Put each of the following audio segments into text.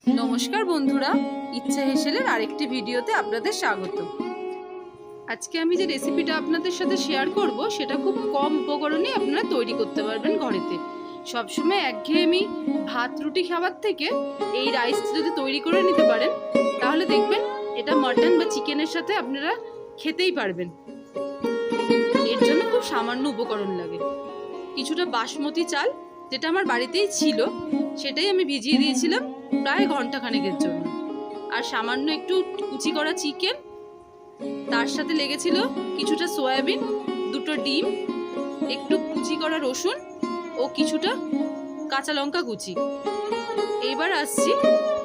নমস্কার বন্ধুরা, ইচ্ছা হেসেলের আরেকটি ভিডিওতে আপনাদের স্বাগত। আজকে আমি যে রেসিপিটা আপনাদের সাথে শেয়ার করব সেটা খুব কম উপকরণে আপনারা তৈরি করতে পারবেন ঘরেতে। সবসময় একঘেয়েমি ভাত রুটি খাবার থেকে এই রাইসটা যদি তৈরি করে নিতে পারেন তাহলে দেখবেন এটা মাটন বা চিকেনের সাথে আপনারা খেতেই পারবেন। এর জন্য খুব সামান্য উপকরণ লাগে। কিছুটা বাসমতি চাল, যেটা আমার বাড়িতেই ছিল, সেটাই আমি ভিজিয়ে দিয়েছিলাম প্রায় ঘন্টাখানেকের জন্য। আর সামান্য একটু কুচি করা চিকেন, তার সাথে লেগেছিল কিছুটা সয়াবিন, দুটো ডিম, একটু কুচি করা রসুন ও কিছুটা কাঁচা লঙ্কা কুচি। এইবার আসছি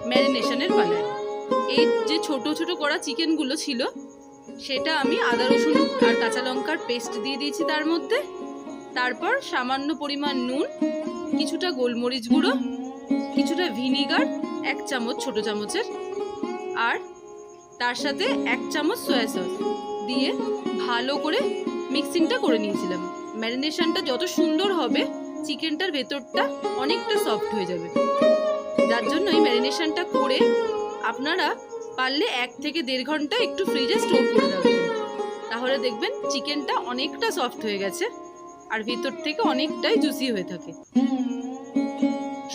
ম্যারিনেশনের পালায়। এই যে ছোট ছোট করা চিকেনগুলো ছিল সেটা আমি আদা রসুন আর কাঁচা লঙ্কার পেস্ট দিয়ে দিয়েছি তার মধ্যে। তারপর সামান্য পরিমাণ নুন, কিছুটা গোলমরিচ গুঁড়ো, কিছুটা ভিনিগার 1 চামচ ছোট চামচের, আর তার সাথে 1 চামচ সয়া সস দিয়ে ভালো করে মিক্সিংটা করে নিয়েছিলাম। ম্যারিনেশনটা যত সুন্দর হবে চিকেনটার ভেতরটা অনেকটা সফট হয়ে যাবে, যার জন্য এই ম্যারিনেশনটা করে আপনারা পারলে 1 থেকে 1.5 ঘন্টা একটু ফ্রিজে স্টোর করে রাখবেন। তাহলে দেখবেন চিকেনটা অনেকটা সফট হয়ে গেছে আর ভেতর থেকে অনেকটাই জুসি হয়ে থাকে।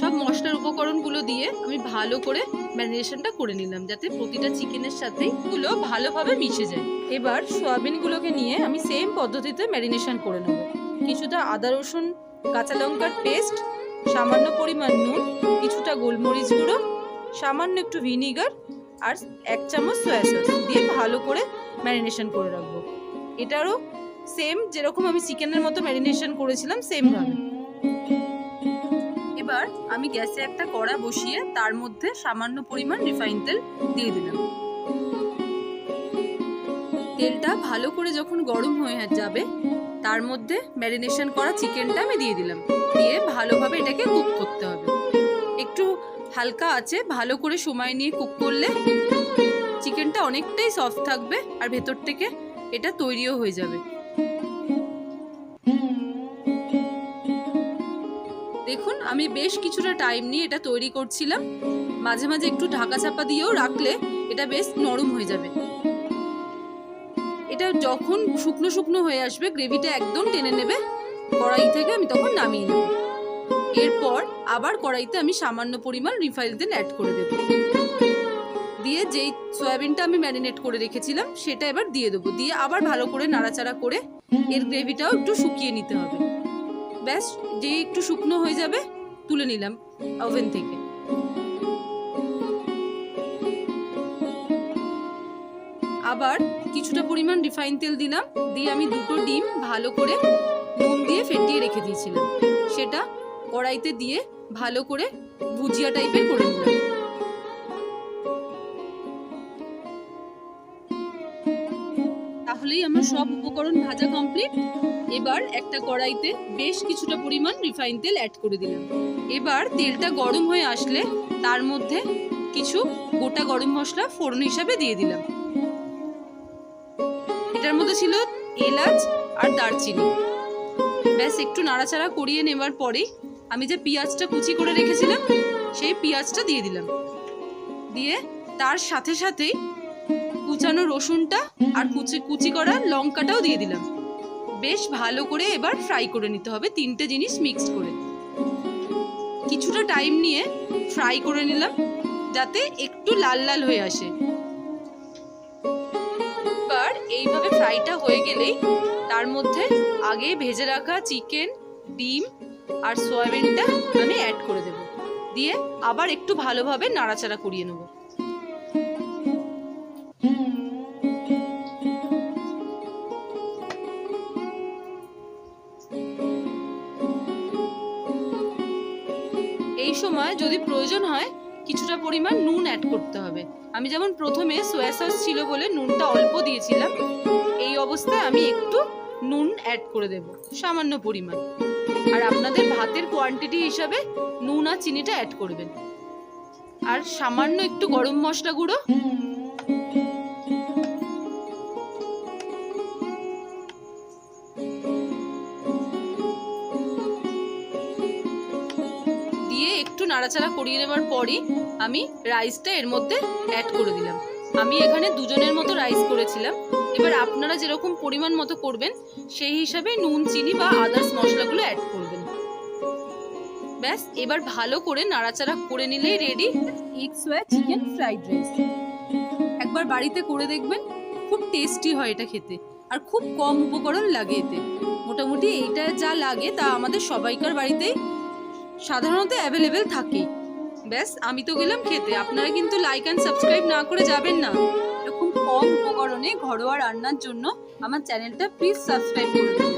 সব মশলার উপকরণগুলো দিয়ে আমি ভালো করে ম্যারিনেশনটা করে নিলাম, যাতে প্রতিটা চিকেনের সাথেই গুলো ভালোভাবে মিশে যায়। এবার সয়াবিনগুলোকে নিয়ে আমি সেম পদ্ধতিতে ম্যারিনেশন করে নেব। কিছুটা আদা রসুন কাঁচা লঙ্কার পেস্ট, সামান্য পরিমাণ নুন, কিছুটা গোলমরিচ গুঁড়ো, সামান্য একটু ভিনিগার আর 1 চামচ সয়া সস দিয়ে ভালো করে ম্যারিনেশন করে রাখবো। এটারও সেম যেরকম আমি চিকেনের মতো ম্যারিনেশন করেছিলাম সেমভাবে। এবার আমি গ্যাসে একটা কড়া বসিয়ে তার মধ্যে সামান্য পরিমাণ রিফাইন তেল দিয়ে দিলাম। তেলটা ভালো করে যখন গরম হয়ে যাবে তার মধ্যে ম্যারিনেশন করা চিকেনটা আমি দিয়ে দিলাম। দিয়ে ভালোভাবে এটাকে কুক করতে হবে। একটু হালকা আছে ভালো করে সময় নিয়ে কুক করলে চিকেনটা অনেকটাই সফট থাকবে আর ভেতর থেকে এটা তৈরিও হয়ে যাবে। দেখুন আমি বেশ কিছুটা টাইম নিয়ে এটা তৈরি করছিলাম। মাঝে মাঝে একটু ঢাকা চাপা দিয়েও রাখলে এটা বেশ নরম হয়ে যাবে। এটা যখন শুকনো শুকনো হয়ে আসবে, গ্রেভিটা একদম টেনে নেবে কড়াই থেকে, আমি তখন নামিয়ে নেব। এরপর আবার কড়াইতে আমি সামান্য পরিমাণ রিফাইন তেল অ্যাড করে দেব। দিয়ে যেই সয়াবিনটা আমি ম্যারিনেট করে রেখেছিলাম সেটা এবার দিয়ে দেবো। দিয়ে আবার ভালো করে নাড়াচাড়া করে এর গ্রেভিটাও একটু শুকিয়ে নিতে হবে। ব্যাস, যে একটু শুকনো হয়ে যাবে তুলে নিলাম ওভেন থেকে। আবার কিছুটা পরিমাণ রিফাইন তেল দিলাম। দিয়ে আমি দুটো ডিম ভালো করে নুন দিয়ে ফেটিয়ে রেখে দিয়েছিলাম, সেটা কড়াইতে দিয়ে ভালো করে ভুজিয়া টাইপের করে নিলাম। তাহলেই আমার সব উপকরণ ভাজা কমপ্লিট। এবার একটা কড়াইতে বেশ কিছুটা পরিমাণ রিফাইন তেল অ্যাড করে দিলাম। এবার তেলটা গরম হয়ে আসলে তার মধ্যে কিছু গোটা গরম মশলা ফোড়ন হিসাবে দিয়ে দিলাম। এটার মধ্যে ছিল এলাচ আর দারচিনি। ব্যাস একটু নাড়াচাড়া করিয়ে নেবার পরেই আমি যে পেঁয়াজটা কুচি করে রেখেছিলাম সেই পেঁয়াজটা দিয়ে দিলাম। দিয়ে তার সাথে সাথেই কুচানো রসুনটা আর কুচি করা লঙ্কাটাও দিয়ে দিলাম। বেশ ভালো করে এবার ফ্রাই করে নিতে হবে, তিনটে জিনিস মিক্সড করে। কিছুটা টাইম নিয়ে ফ্রাই করে নিলাম যাতে একটু লাল লাল হয়ে আসে। এবার এইভাবে ফ্রাইটা হয়ে গেলেই তার মধ্যে আগে ভেজে রাখা চিকেন, ডিম আর সয়াবিনটা আমি অ্যাড করে দেব। দিয়ে আবার একটু ভালোভাবে নাড়াচাড়া করিয়ে নেব। এই সময় যদি প্রয়োজন হয় কিছুটা পরিমাণ নুন অ্যাড করতে হবে। আমি যেমন প্রথমে সয়া সস ছিল বলে নুনটা অল্প দিয়েছিলাম, এই অবস্থায় আমি একটু নুন অ্যাড করে দেব সামান্য পরিমাণ। আর আপনাদের ভাতের কোয়ান্টিটি হিসাবে নুন আর চিনিটা অ্যাড করবেন। আর সামান্য একটু গরম মশলা গুঁড়ো, দিয়ে একটু নাড়াচাড়া করিয়ে নেবার পরই আমি রাইসটা এর মধ্যে অ্যাড করে দিলাম। আমি এখানে দুজনের মতো রাইস করেছিলাম। এবার আপনারা যেরকম পরিমাণ মতো করবেন সেই হিসাবে নুন, চিনি বা আদার্স মশলাগুলো অ্যাড করবেন। ব্যাস, এবার ভালো করে নাড়াচাড়া করে নিলেই রেডি এগ সোয়া চিকেন ফ্রাইড রাইস। একবার বাড়িতে করে দেখবেন, খুব টেস্টি হয় এটা খেতে, আর খুব কম উপকরণ লাগে এতে। মোটামুটি এইটা যা লাগে তা আমাদের সবাইকার বাড়িতেই সাধারণত অ্যাভেলেবেল থাকেই। ব্যাস, আমি তো গেলাম খেতে। আপনারা কিন্তু লাইক অ্যান্ড সাবস্ক্রাইব না করে যাবেন না। এরকম কম উপকরণে ঘরোয়া রান্নার জন্য আমার চ্যানেলটা প্লিজ সাবস্ক্রাইব করে দেবেন।